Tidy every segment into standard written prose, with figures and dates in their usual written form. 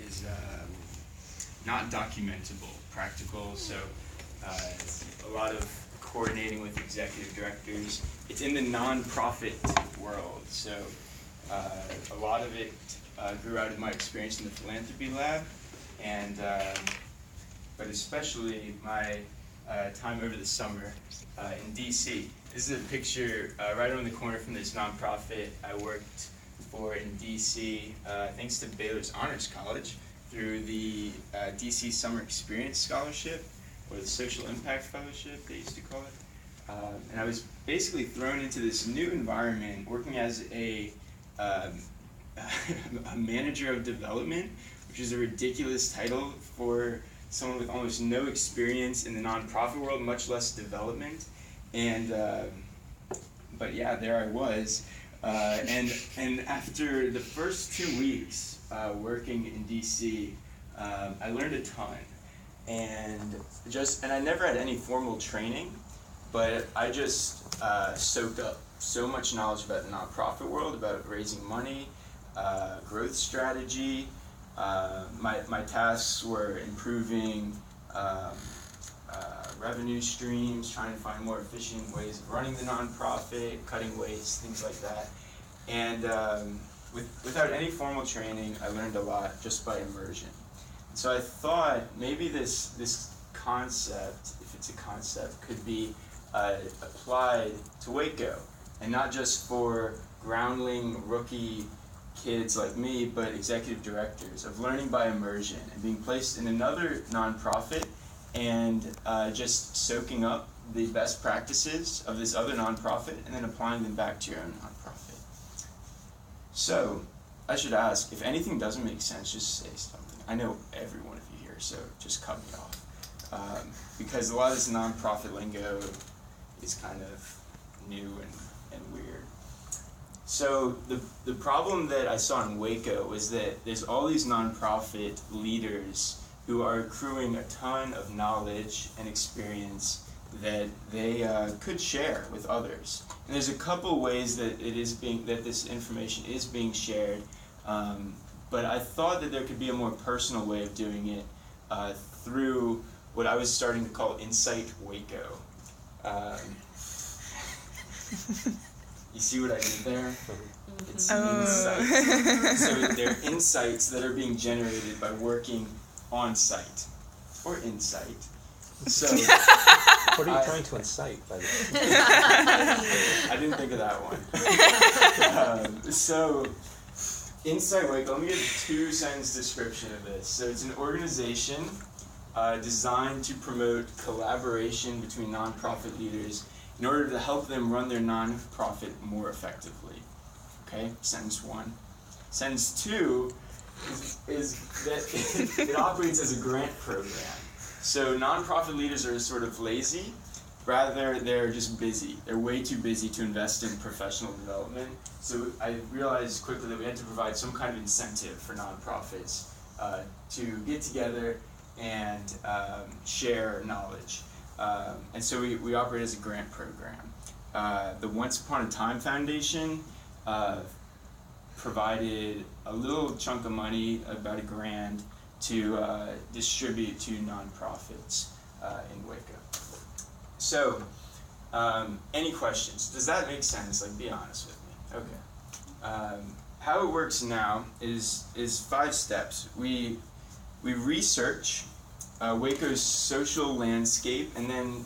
is not documentable, practical. So it's a lot of coordinating with executive directors. It's in the nonprofit world, so a lot of it grew out of my experience in the philanthropy lab, and but especially my time over the summer in DC. This is a picture right around the corner from this nonprofit I worked for in DC, thanks to Baylor's Honors College, through the DC Summer Experience Scholarship, or the Social Impact Fellowship, they used to call it. And I was basically thrown into this new environment, working as a manager of development, which is a ridiculous title for someone with almost no experience in the nonprofit world, much less development. And but yeah, there I was. And after the first 2 weeks working in DC, I learned a ton. And I never had any formal training, but I just soaked up so much knowledge about the nonprofit world, about raising money, growth strategy. My tasks were improving revenue streams, trying to find more efficient ways of running the nonprofit, cutting waste, things like that. And without any formal training, I learned a lot just by immersion. So I thought maybe this concept, if it's a concept, could be applied to Waco, and not just for groundling rookie kids like me, but executive directors, of learning by immersion and being placed in another nonprofit and just soaking up the best practices of this other nonprofit and then applying them back to your own nonprofit. So I should ask, if anything doesn't make sense, just say something. I know every one of you here, so just cut me off. Because a lot of this nonprofit lingo is kind of new and weird. So the problem that I saw in Waco was that there's all these nonprofit leaders who are accruing a ton of knowledge and experience that they could share with others. And there's a couple ways that this information is being shared, but I thought that there could be a more personal way of doing it through what I was starting to call Insight Waco. You see what I did there? It's insights. So they're insights that are being generated by working on site or insight. So what are you trying to incite by this? I didn't think of that one. So Insight Waco, let me give a 2-sentence description of this. So it's an organization designed to promote collaboration between nonprofit leaders in order to help them run their nonprofit more effectively. Okay, sentence 1. Sentence 2 is that it operates as a grant program. So nonprofit leaders are sort of lazy, rather they're just busy. They're way too busy to invest in professional development. So I realized quickly that we had to provide some kind of incentive for nonprofits to get together and share knowledge. And so we operate as a grant program. The Once Upon a Time Foundation provided a little chunk of money, about $1,000, to distribute to nonprofits in Waco. So, any questions? Does that make sense? Like, be honest with me. Okay. How it works now is 5 steps. We research Waco's social landscape and then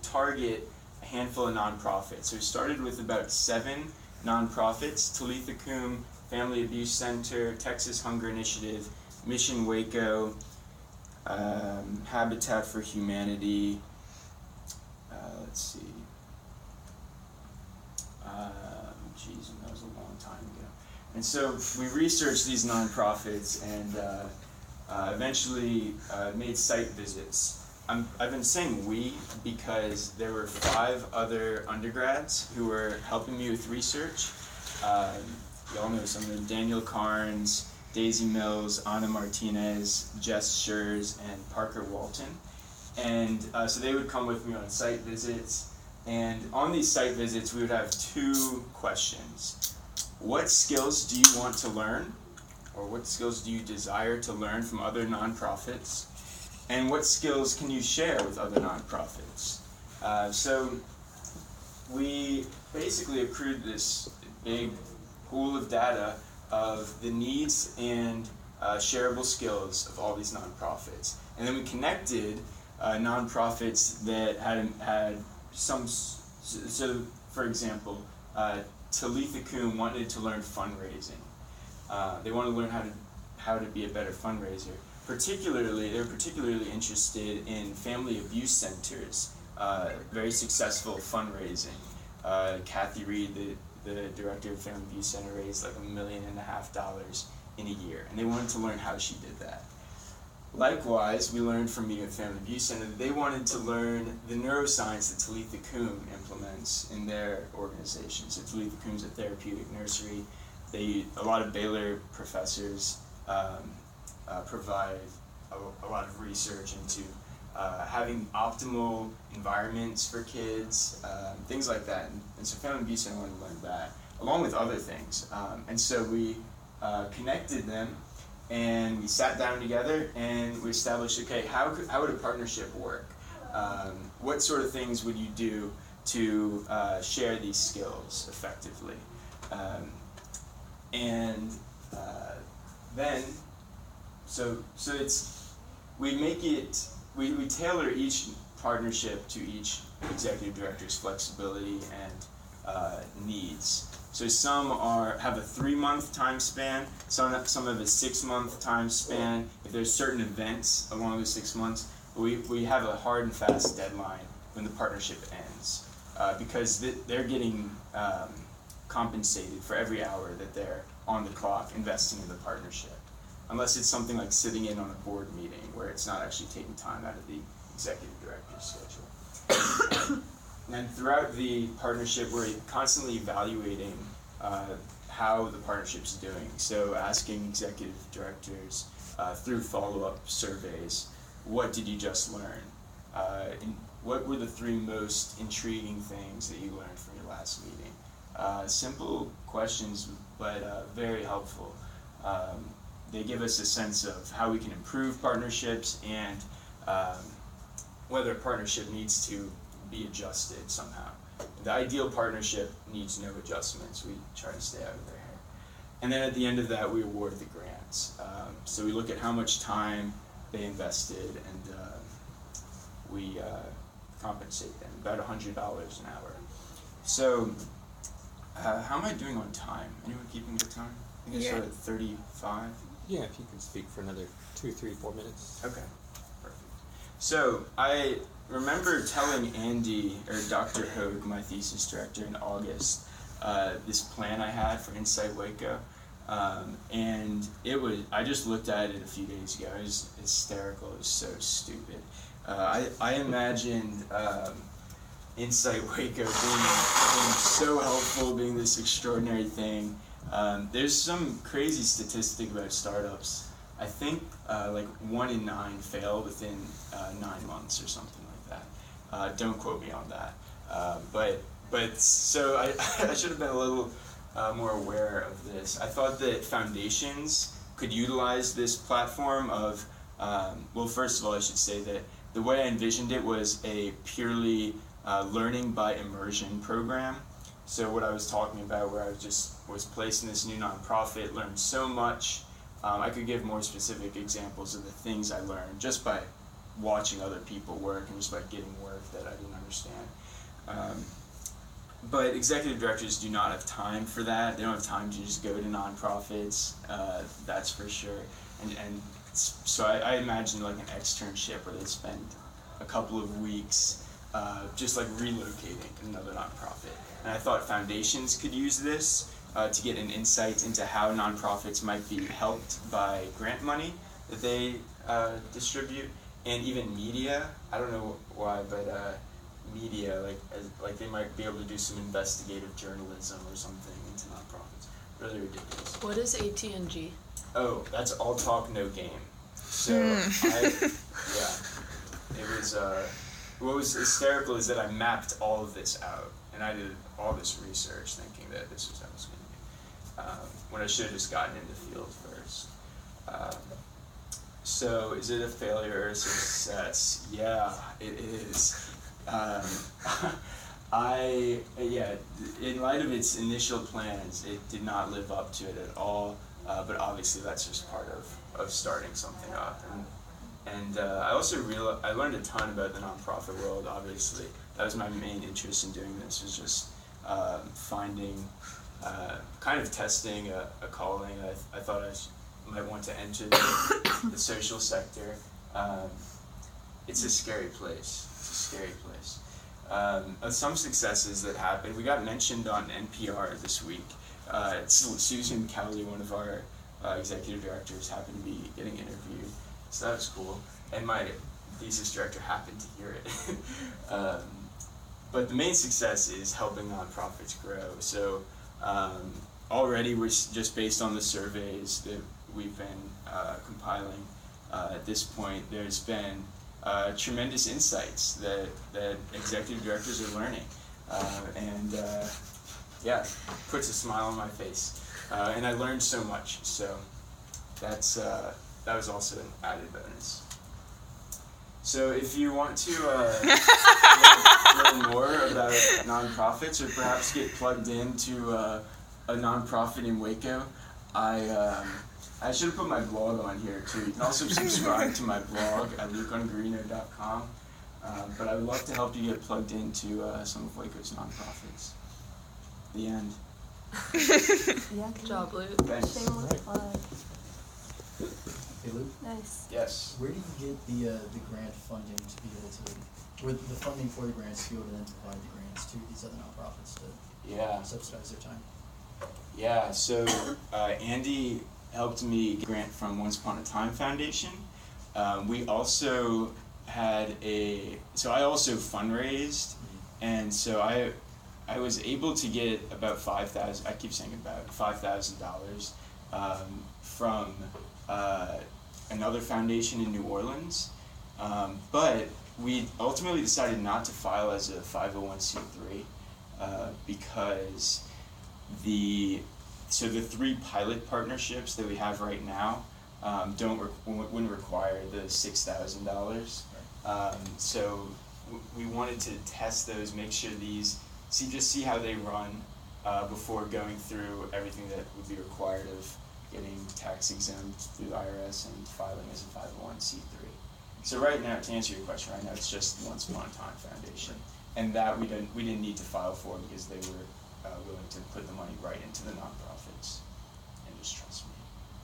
target a handful of nonprofits. So we started with about 7 nonprofits: Talitha Kum Family Abuse Center, Texas Hunger Initiative, Mission Waco, Habitat for Humanity, let's see, that was a long time ago. And so we researched these nonprofits and eventually made site visits. I've been saying we because there were 5 other undergrads who were helping me with research. You all know some of them: Daniel Carnes, Daisy Mills, Anna Martinez, Jess Schurz, and Parker Walton. And so they would come with me on site visits. And on these site visits, we would have 2 questions. What skills do you want to learn? or what skills do you desire to learn from other nonprofits, and what skills can you share with other nonprofits? So we basically accrued this big pool of data of the needs and shareable skills of all these nonprofits. And then we connected nonprofits that had some, so for example, Talitha Kum wanted to learn fundraising. They want to learn how to be a better fundraiser. They're particularly interested in family abuse centers, very successful fundraising. Kathy Reed, the director of Family Abuse Center, raised like $1.5 million in a year, and they wanted to learn how she did that. Likewise, we learned from meeting with Family Abuse Center that they wanted to learn the neuroscience that Talitha Kum implements in their organization. So Talitha Kum's a therapeutic nursery. A lot of Baylor professors provide a lot of research into having optimal environments for kids, things like that. And so Family Abuse Center wanted to learn that, along with other things. And so we connected them, and we sat down together and we established, okay, how would a partnership work? What sort of things would you do to share these skills effectively? Then, we tailor each partnership to each executive director's flexibility and needs. So some have a 3-month time span, some have a 6-month time span. If there's certain events along the 6 months, we have a hard and fast deadline when the partnership ends, because they're getting compensated for every hour that they're on the clock investing in the partnership, unless it's something like sitting in on a board meeting where it's not actually taking time out of the executive director's schedule. And throughout the partnership, we're constantly evaluating how the partnership's doing. So asking executive directors through follow-up surveys, what did you just learn? What were the 3 most intriguing things that you learned from your last meeting? Simple questions, but very helpful. They give us a sense of how we can improve partnerships and whether a partnership needs to be adjusted somehow. The ideal partnership needs no adjustments. We try to stay out of their hair. And then at the end of that, we award the grants. So we look at how much time they invested, and we compensate them, about $100 an hour. So how am I doing on time? Anyone keeping good time? I think I started at 35. Yeah, if you could speak for another 2, 3, 4 minutes. Okay, perfect. So I remember telling Andy, or Dr. Hogue, my thesis director, in August, this plan I had for Insight Waco. And I just looked at it a few days ago. It was hysterical. It was so stupid. I imagined Insight Waco being so helpful, being this extraordinary thing. There's some crazy statistic about startups. I think like 1 in 9 fail within 9 months or something like that. Don't quote me on that. But so I should have been a little more aware of this. I thought that foundations could utilize this platform of, well, first of all, I should say that the way I envisioned it was a purely learning by immersion program. So what I was talking about, where I was placed in this new nonprofit, learned so much. I could give more specific examples of the things I learned just by watching other people work and just by getting work that I didn't understand. But executive directors do not have time for that. They don't have time to just go to nonprofits, that's for sure. And so I imagine like an externship where they spend a couple of weeks just like relocating another nonprofit. And I thought foundations could use this to get an insight into how nonprofits might be helped by grant money that they distribute, and even media. I don't know why, but media, like they might be able to do some investigative journalism or something into nonprofits. Really ridiculous. What is AT&G? Oh, that's all talk, no game. So it was. What was hysterical is that I mapped all of this out, and I did all this research thinking that this was how it was going to when I should have just gotten in the field first. So is it a failure or a success? Yeah, it is. In light of its initial plans, it did not live up to it at all, but obviously that's just part of starting something up. And I also I learned a ton about the nonprofit world, obviously. That was my main interest in doing this, was just finding, kind of testing a calling. I thought I might want to enter the social sector. It's a scary place. It's a scary place. Some successes that happened. We got mentioned on NPR this week. Susan Cowley, one of our executive directors, happened to be getting interviewed. So that was cool. And my thesis director happened to hear it. But the main success is helping nonprofits grow. So already, we're just based on the surveys that we've been compiling at this point, there's been tremendous insights that executive directors are learning. Yeah, puts a smile on my face. And I learned so much, so that was also an added bonus. So if you want to learn more about nonprofits, or perhaps get plugged into a nonprofit in Waco, I should have put my blog on here too. You can also subscribe to my blog at lukeongarino.com. But I would love to help you get plugged into some of Waco's nonprofits. The end. Yeah, good job, Luke. Thanks. Shameless plug. Hey Luke, Nice. Yes. where do you get the grant funding to be able to, or the funding for the grants to be able to then provide the grants to these other nonprofits to Yeah. subsidize their time? Yeah, so Andy helped me get a grant from Once Upon a Time Foundation. We also had so I also fundraised, and so I was able to get about $5,000, I keep saying about $5,000 from another foundation in New Orleans, but we ultimately decided not to file as a 501c3 because the 3 pilot partnerships that we have right now wouldn't require the $6,000. So we wanted to test those, make sure see how they run before going through everything that would be required of getting tax exempt through the IRS and filing as a 501c3. So right now, to answer your question, right now it's just Once Upon a Time Foundation, and that we didn't need to file for because they were willing to put the money right into the nonprofits, and just trust me.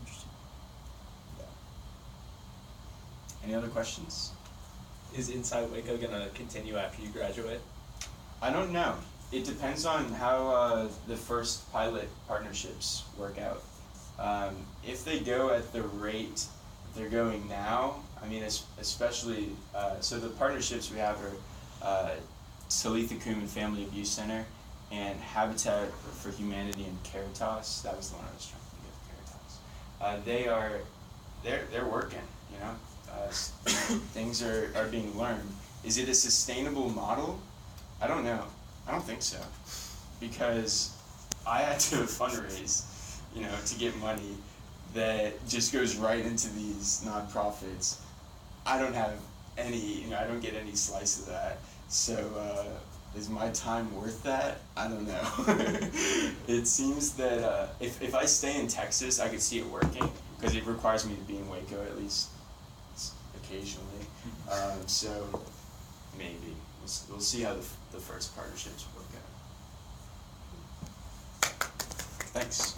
Interesting. Yeah. Any other questions? Is Inside Waco gonna continue after you graduate? I don't know. It depends on how the first pilot partnerships work out. If they go at the rate they're going now, I mean, especially, so the partnerships we have are Talitha Kuhn Family Abuse Center and Habitat for Humanity and Caritas. That was the one I was trying to think of, Caritas. They're working, you know. Things are being learned. Is it a sustainable model? I don't know. I don't think so, because I had to fundraise, you know, to get money that just goes right into these nonprofits. I don't have any, you know, I don't get any slice of that. So is my time worth that? I don't know. It seems that if I stay in Texas, I could see it working, because it requires me to be in Waco at least occasionally. So maybe we'll see how the first partnerships work out. Thanks.